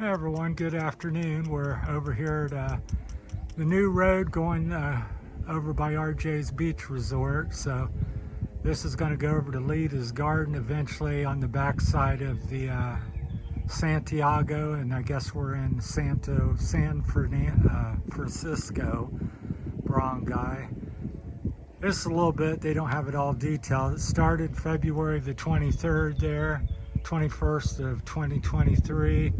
Hey everyone, good afternoon. We're over here at the new road going over by RJ's Beach Resort. So this is going to go over to Leda's Garden eventually on the backside of the Santiago, and I guess we're in San Francisco, Barangay. This is a little bit, they don't have it all detailed. It started February the 23rd there, 21st of 2023.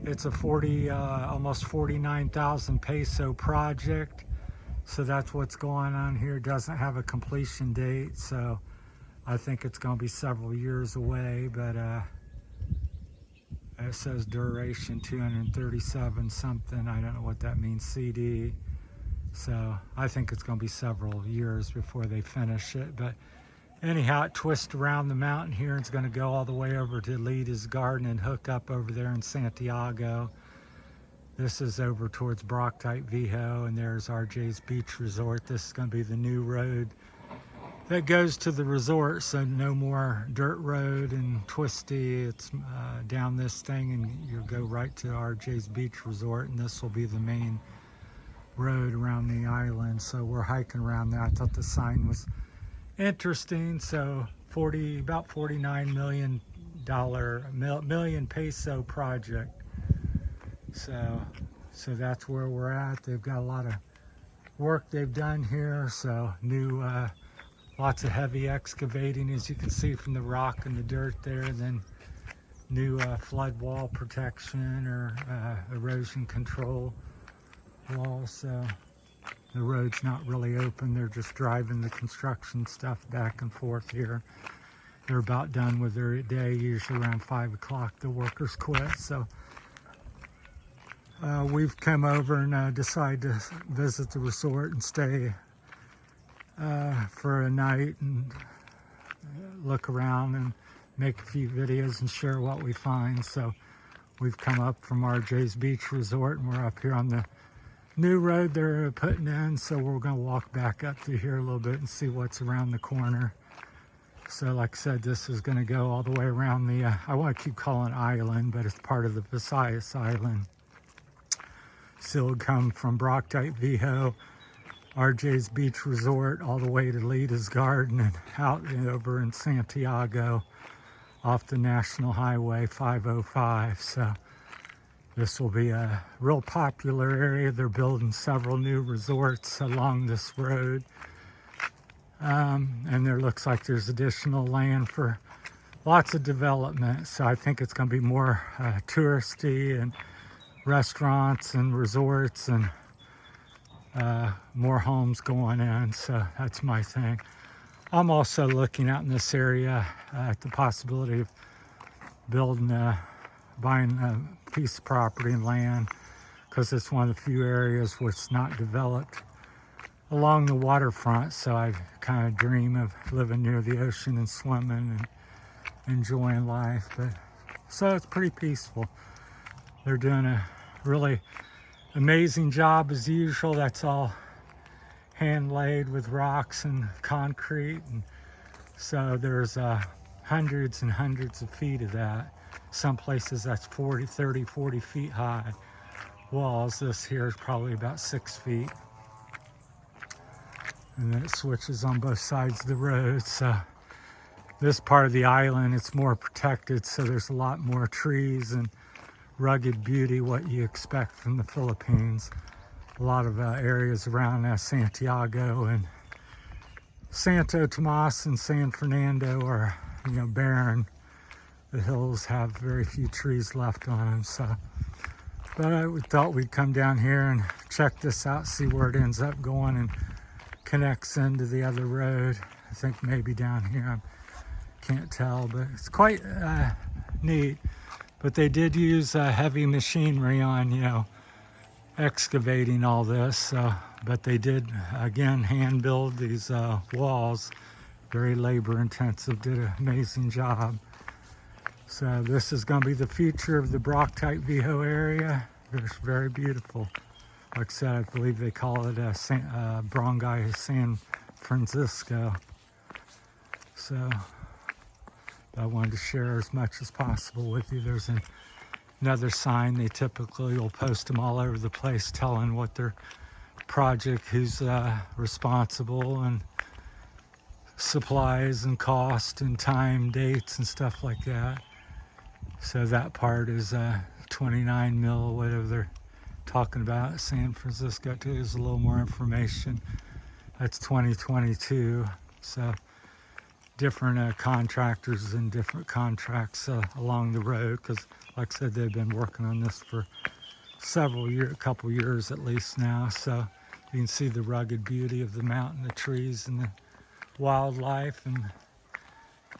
It's a almost 49,000 peso project. So that's what's going on here. It doesn't have a completion date, so I think it's going to be several years away, but it says duration 237 something. I don't know what that means, CD. So I think it's going to be several years before they finish it. But anyhow, it twists around the mountain here and it's going to go all the way over to Leda's Garden and hook up over there in Santiago. This is over towards Brocktype Viho, and there's RJ's Beach Resort. This is going to be the new road that goes to the resort, so no more dirt road and twisty. It's down this thing and you'll go right to RJ's Beach Resort, and this will be the main road around the island. So we're hiking around there. I thought the sign was interesting. So about $49 million peso project. So that's where we're at. They've got a lot of work they've done here. So new, lots of heavy excavating, as you can see from the rock and the dirt there. And then new flood wall protection or erosion control wall. So the road's not really open. They're just driving the construction stuff back and forth here. They're about done with their day. Usually around 5 o'clock the workers quit. So we've come over and decided to visit the resort and stay for a night and look around and make a few videos and share what we find. So we've come up from RJ's Beach Resort and we're up here on the new road they're putting in. So we're going to walk back up through here a little bit and see what's around the corner. So like I said, this is going to go all the way around the, I want to keep calling it island, but it's part of the Visayas Island. So it'll come from Brocktype Viho, RJ's Beach Resort, all the way to Leda's Garden and out and over in Santiago off the National Highway 505. So this will be a real popular area. They're building several new resorts along this road. And there looks like there's additional land for lots of development. So I think it's going to be more touristy and restaurants and resorts and more homes going in. So that's my thing. I'm also looking out in this area at the possibility of building, buying a piece of property and land, because it's one of the few areas where it's not developed along the waterfront. So I kind of dream of living near the ocean and swimming and enjoying life. But so it's pretty peaceful. They're doing a really amazing job as usual. That's all hand laid with rocks and concrete, and so there's hundreds and hundreds of feet of that. Some places that's 30, 40 feet high walls. This here is probably about 6 feet. And then it switches on both sides of the road. So this part of the island, it's more protected, so there's a lot more trees and rugged beauty, what you expect from the Philippines. A lot of areas around Santiago and Santo Tomas and San Fernando are, barren. The hills have very few trees left on them. So, but we thought we'd come down here and check this out, see where it ends up going and connects into the other road. I think maybe down here, I can't tell, but it's quite neat. But they did use heavy machinery on, excavating all this. But they did, again, hand build these walls. Very labor intensive, did an amazing job. So this is going to be the future of the Brocktype Viho area. It's very beautiful. Like I said, I believe they call it Barangay San Francisco. So I wanted to share as much as possible with you. There's an another sign. They typically will post them all over the place telling what their project, who's responsible, and supplies and cost and time, dates and stuff like that. So that part is 29 mil, whatever they're talking about. San Francisco too is a little more information. That's 2022. So different contractors and different contracts along the road, because like I said, they've been working on this for several years, a couple years at least now. So you can see the rugged beauty of the mountain, the trees and the wildlife. And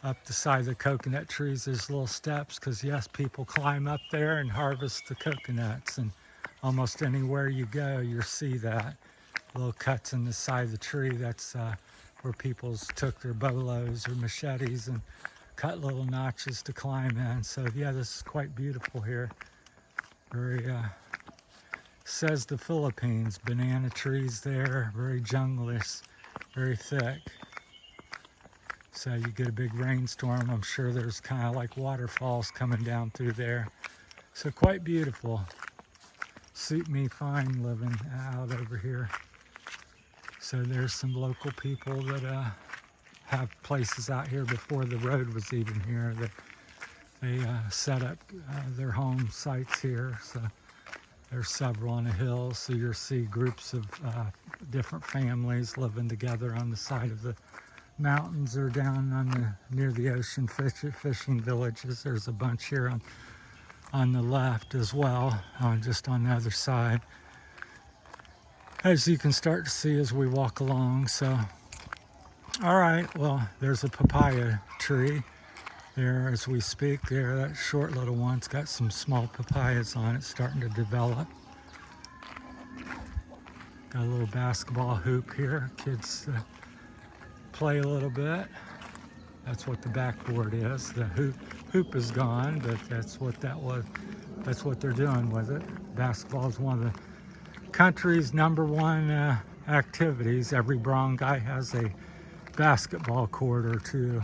up the side of the coconut trees there's little steps, because yes, people climb up there and harvest the coconuts, and almost anywhere you go you'll see that little cuts in the side of the tree. That's where people took their bolos or machetes and cut little notches to climb in. So yeah, this is quite beautiful here. Very says the Philippines. Banana trees there, very junglish, very thick. So you get a big rainstorm, I'm sure there's kind of like waterfalls coming down through there. So quite beautiful. Suit me fine living out over here. So there's some local people that have places out here before the road was even here. That they set up their home sites here. So there's several on a hill. So you'll see groups of different families living together on the side of the mountains or down on the near the ocean fishing villages. There's a bunch here on the left as well, just on the other side, as you can start to see as we walk along. So all right, well, there's a papaya tree there as we speak there. That short little one's got some small papayas on it starting to develop. Got a little basketball hoop here. Kids play a little bit. That's what the backboard is. The hoop is gone, but that's what that was. That's what they're doing with it. Basketball is one of the country's #1 activities. Every brown guy has a basketball court or two.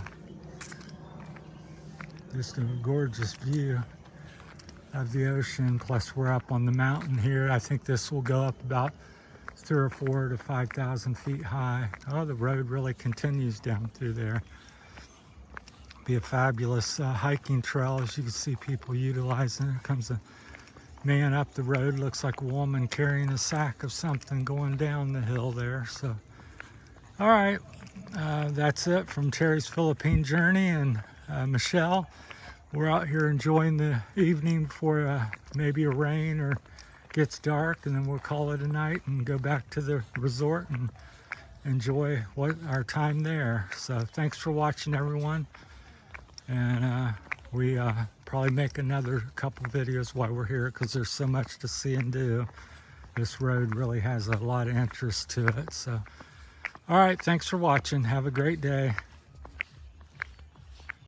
Just a gorgeous view of the ocean. Plus we're up on the mountain here. I think this will go up about 3 or 4 to 5,000 feet high. Oh, the road really continues down through there. Be a fabulous hiking trail, as you can see people utilizing it. Comes a man up the road, looks like a woman carrying a sack of something going down the hill there. So all right, that's it from Terry's Philippine Journey and Michelle. We're out here enjoying the evening before maybe a rain or gets dark, and then we'll call it a night and go back to the resort and enjoy our time there. So thanks for watching, everyone, and we probably make another couple videos while we're here, because there's so much to see and do. This road really has a lot of interest to it. So all right, thanks for watching. Have a great day.